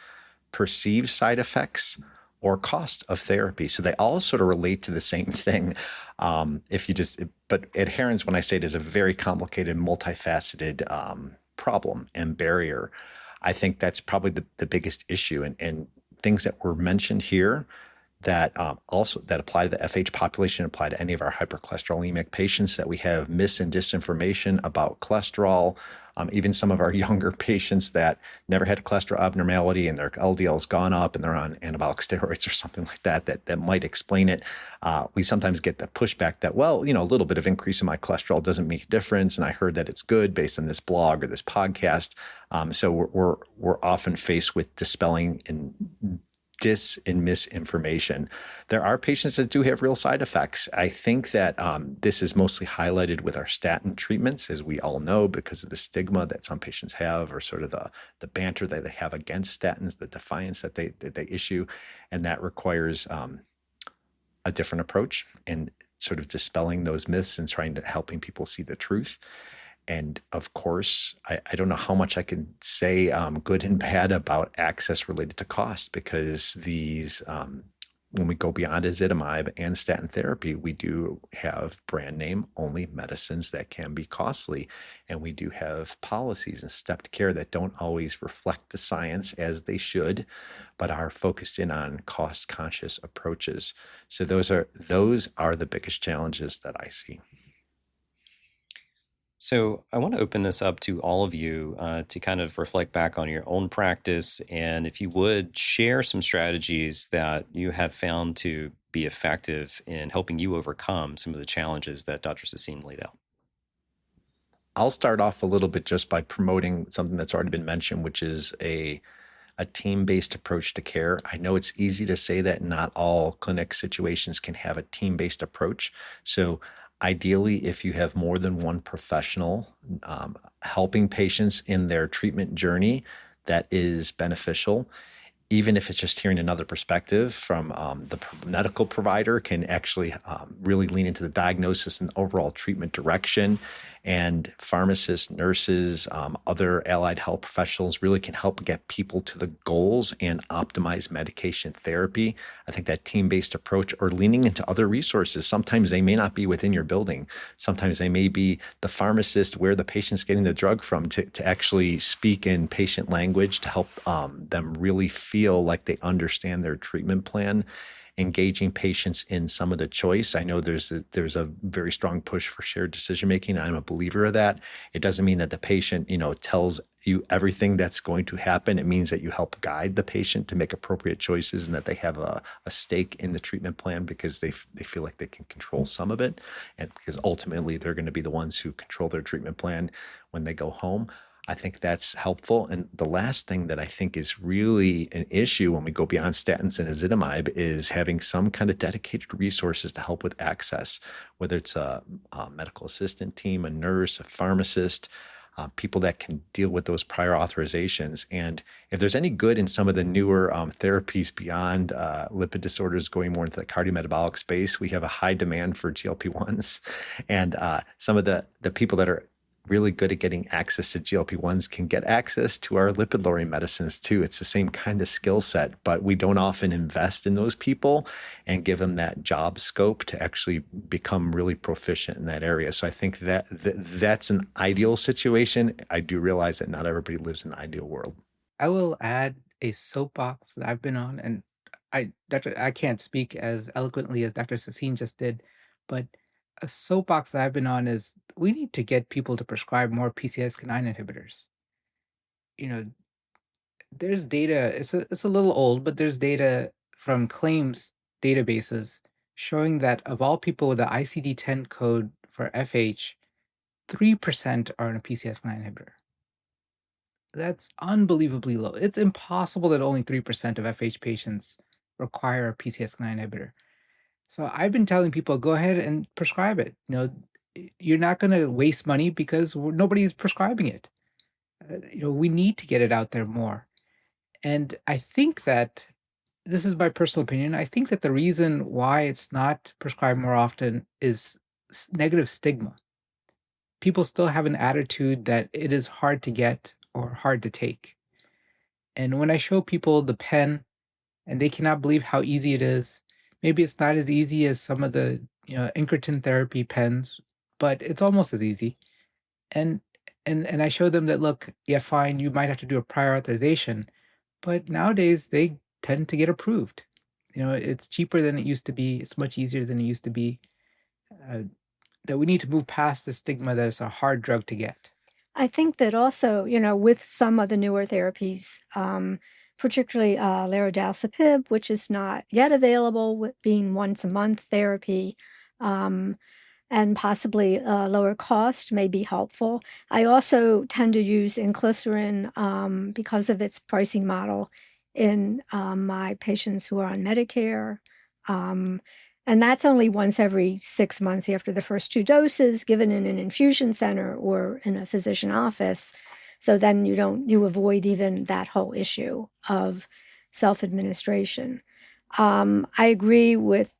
perceived side effects, or cost of therapy. So they all sort of relate to the same thing. But adherence, when I say it, is a very complicated, multifaceted problem and barrier. I think that's probably the biggest issue. And things that were mentioned here that also that apply to the FH population, apply to any of our hypercholesterolemic patients, that we have mis and disinformation about cholesterol. Even some of our younger patients that never had a cholesterol abnormality and their LDL has gone up and they're on anabolic steroids or something like that might explain it. We sometimes get the pushback that, well, a little bit of increase in my cholesterol doesn't make a difference, and I heard that it's good based on this blog or this podcast. So we're often faced with dispelling and misinformation. There are patients that do have real side effects. I think that this is mostly highlighted with our statin treatments, as we all know, because of the stigma that some patients have, or sort of the banter that they have against statins, the defiance that they issue, and that requires a different approach and sort of dispelling those myths and trying to helping people see the truth. And of course, I don't know how much I can say good and bad about access related to cost, because these, when we go beyond ezetimibe and statin therapy, we do have brand name only medicines that can be costly. And we do have policies and stepped care that don't always reflect the science as they should, but are focused in on cost conscious approaches. So those are the biggest challenges that I see. So I want to open this up to all of you to kind of reflect back on your own practice, and if you would share some strategies that you have found to be effective in helping you overcome some of the challenges that Dr. Sassine laid out. I'll start off a little bit just by promoting something that's already been mentioned, which is a team-based approach to care. I know it's easy to say that not all clinic situations can have a team-based approach. So ideally, if you have more than one professional helping patients in their treatment journey, that is beneficial. Even if it's just hearing another perspective from the medical provider, can actually really lean into the diagnosis and overall treatment direction. And pharmacists, nurses, other allied health professionals really can help get people to the goals and optimize medication therapy. I think that team-based approach, or leaning into other resources, sometimes they may not be within your building. Sometimes they may be the pharmacist where the patient's getting the drug from, to actually speak in patient language to help them really feel like they understand their treatment plan. Engaging patients in some of the choice. I know there's a very strong push for shared decision making. I'm a believer of that. It doesn't mean that the patient, tells you everything that's going to happen. It means that you help guide the patient to make appropriate choices, and that they have a stake in the treatment plan, because they feel like they can control some of it, and because ultimately they're going to be the ones who control their treatment plan when they go home. I think that's helpful. And the last thing that I think is really an issue when we go beyond statins and ezetimibe is having some kind of dedicated resources to help with access, whether it's a medical assistant team, a nurse, a pharmacist, people that can deal with those prior authorizations. And if there's any good in some of the newer therapies beyond lipid disorders, going more into the cardiometabolic space, we have a high demand for GLP-1s. And some of the people that are really good at getting access to GLP-1s can get access to our lipid-lowering medicines too. It's the same kind of skill set, but we don't often invest in those people and give them that job scope to actually become really proficient in that area. So I think that's an ideal situation. I do realize that not everybody lives in the ideal world. I will add a soapbox that I've been on, and I can't speak as eloquently as Dr. Sassine just did, but a soapbox that I've been on is we need to get people to prescribe more PCSK9 inhibitors. You know, there's data, it's a little old, but there's data from claims databases showing that of all people with the ICD-10 code for FH, 3% are on a PCSK9 inhibitor. That's unbelievably low. It's impossible that only 3% of FH patients require a PCSK9 inhibitor. So I've been telling people, go ahead and prescribe it. You're not going to waste money because nobody's prescribing it. We need to get it out there more. And I think that this is my personal opinion. I think that the reason why it's not prescribed more often is negative stigma. People still have an attitude that it is hard to get or hard to take. And when I show people the pen and they cannot believe how easy it is, maybe it's not as easy as some of the, incretin therapy pens, but it's almost as easy. And and I show them that, look, yeah, fine, you might have to do a prior authorization, but nowadays they tend to get approved. It's cheaper than it used to be. It's much easier than it used to be. That we need to move past the stigma that it's a hard drug to get. I think that also, with some of the newer therapies, particularly larodalcibep, which is not yet available, with being once a month therapy, and possibly lower cost may be helpful. I also tend to use inclisiran because of its pricing model in my patients who are on Medicare. And that's only once every 6 months after the first 2 doses, given in an infusion center or in a physician office. So then you avoid even that whole issue of self-administration. I agree with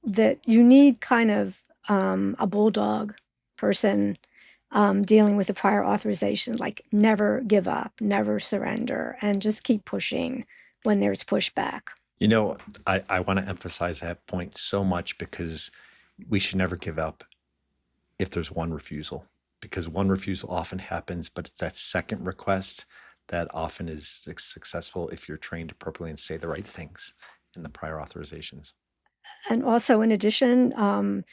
that you need kind of a bulldog person dealing with a prior authorization, like never give up, never surrender, and just keep pushing when there's pushback. I want to emphasize that point so much because we should never give up if there's one refusal, because one refusal often happens, but it's that second request that often is successful if you're trained appropriately and say the right things in the prior authorizations. And also, in addition,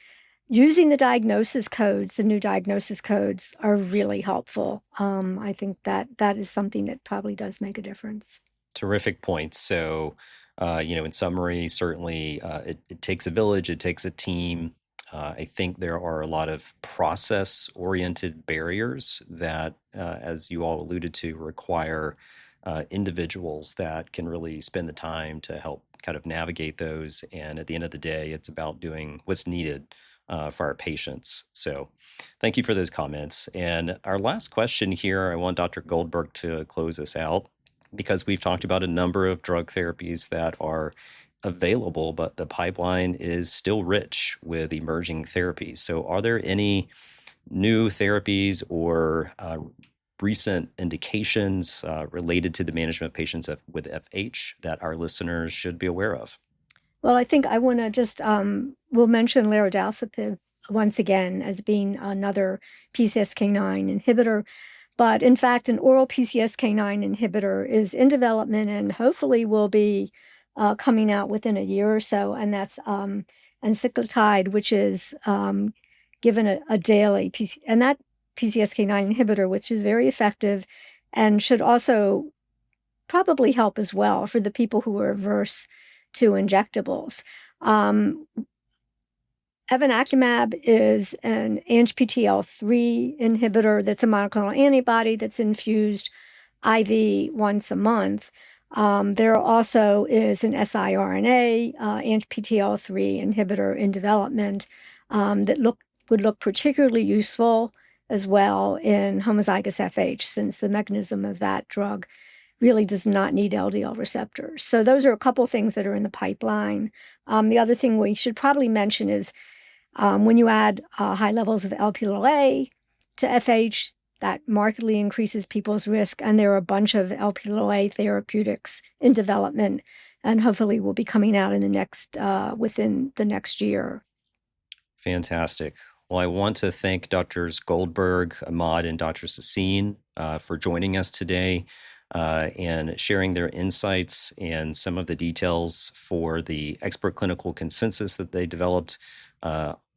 using the diagnosis codes, the new diagnosis codes are really helpful. I think that is something that probably does make a difference. Terrific points. So, in summary, certainly it takes a village, it takes a team. I think there are a lot of process-oriented barriers that, as you all alluded to, require individuals that can really spend the time to help kind of navigate those. And at the end of the day, it's about doing what's needed for our patients. So thank you for those comments. And our last question here, I want Dr. Goldberg to close us out, because we've talked about a number of drug therapies that are available, but the pipeline is still rich with emerging therapies. So are there any new therapies or recent indications related to the management of patients with FH that our listeners should be aware of? Well, I think I want to just, we'll mention larodalcibep once again as being another PCSK9 inhibitor. But in fact, an oral PCSK9 inhibitor is in development and hopefully will be coming out within a year or so. And that's encyclotide, which is given a daily and that PCSK9 inhibitor, which is very effective and should also probably help as well for the people who are averse to injectables. Evinacumab is an ANCC inhibitor that's a monoclonal antibody that's infused IV once a month. There also is an siRNA ANCP-3 inhibitor in development that would look particularly useful as well in homozygous FH, since the mechanism of that drug really does not need LDL receptors. So those are a couple things that are in the pipeline. The other thing we should probably mention is when you add high levels of Lp(a) to FH, that markedly increases people's risk. And there are a bunch of Lp(a) therapeutics in development, and hopefully will be coming out in the next within the next year. Fantastic. Well, I want to thank Drs. Goldberg, Ahmad, and Dr. Sassine for joining us today and sharing their insights and some of the details for the expert clinical consensus that they developed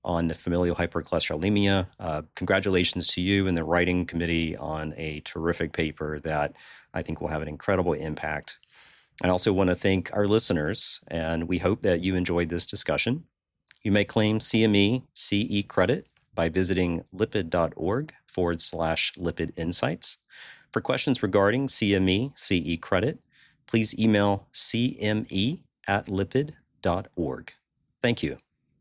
on familial hypercholesterolemia. Congratulations to you and the writing committee on a terrific paper that I think will have an incredible impact. I also want to thank our listeners, and we hope that you enjoyed this discussion. You may claim CME CE credit by visiting lipid.org/lipid insights. For questions regarding CME CE credit, please email cme@lipid.org. Thank you.